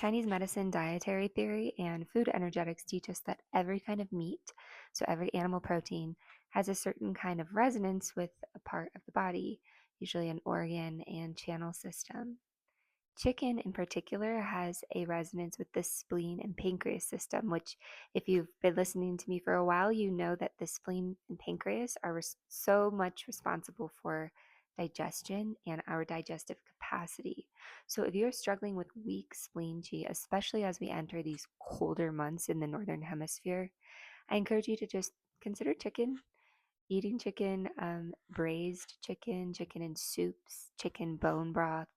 Chinese medicine dietary theory and food energetics teach us that every kind of meat, so every animal protein, has a certain kind of resonance with a part of the body, usually an organ and channel system. Chicken, in particular, has a resonance with the spleen and pancreas system, which, if you've been listening to me for a while, you know that the spleen and pancreas are so much responsible for digestion and our digestive capacity. So, if you're struggling with weak spleen qi, especially as we enter these colder months in the northern hemisphere, I encourage you to just consider chicken. Eating chicken, braised chicken, chicken in soups, chicken bone broth.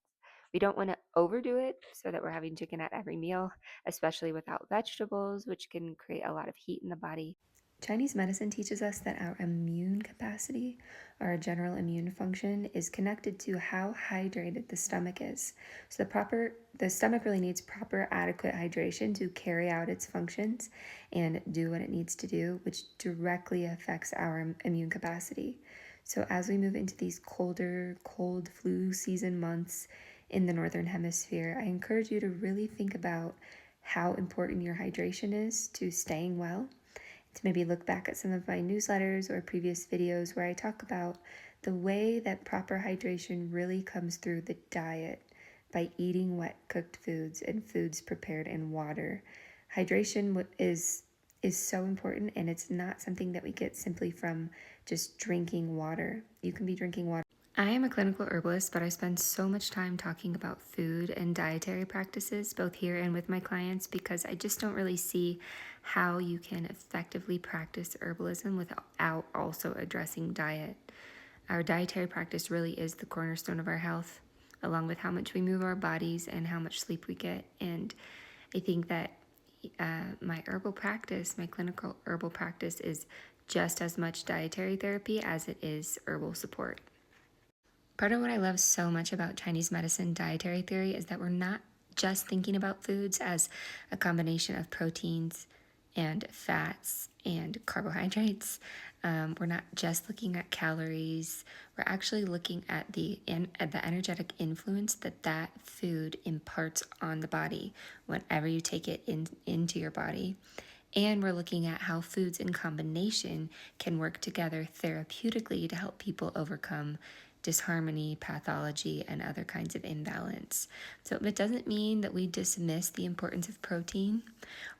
We don't want to overdo it so that we're having chicken at every meal, especially without vegetables, which can create a lot of heat in the body. Chinese medicine teaches us that our immune capacity, our general immune function, is connected to how hydrated the stomach is. So the stomach really needs proper adequate hydration to carry out its functions and do what it needs to do, which directly affects our immune capacity. So as we move into these cold flu season months in the northern hemisphere, I encourage you to really think about how important your hydration is to staying well, to maybe look back at some of my newsletters or previous videos where I talk about the way that proper hydration really comes through the diet by eating wet cooked foods and foods prepared in water. Hydration is so important, and it's not something that we get simply from just drinking water. You can be drinking water. I am a clinical herbalist, but I spend so much time talking about food and dietary practices, both here and with my clients, because I just don't really see how you can effectively practice herbalism without also addressing diet. Our dietary practice really is the cornerstone of our health, along with how much we move our bodies and how much sleep we get. And I think that my herbal practice, my clinical herbal practice, is just as much dietary therapy as it is herbal support. Part of what I love so much about Chinese medicine dietary theory is that we're not just thinking about foods as a combination of proteins and fats and carbohydrates. We're not just looking at calories. We're actually looking at at the energetic influence that food imparts on the body whenever you take it into your body. And we're looking at how foods in combination can work together therapeutically to help people overcome disharmony, pathology, and other kinds of imbalance. So it doesn't mean that we dismiss the importance of protein,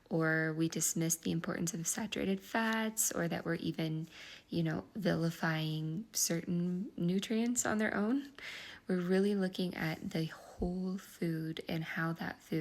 or we dismiss the importance of saturated fats, or that we're even, vilifying certain nutrients on their own. We're really looking at the whole food and how that food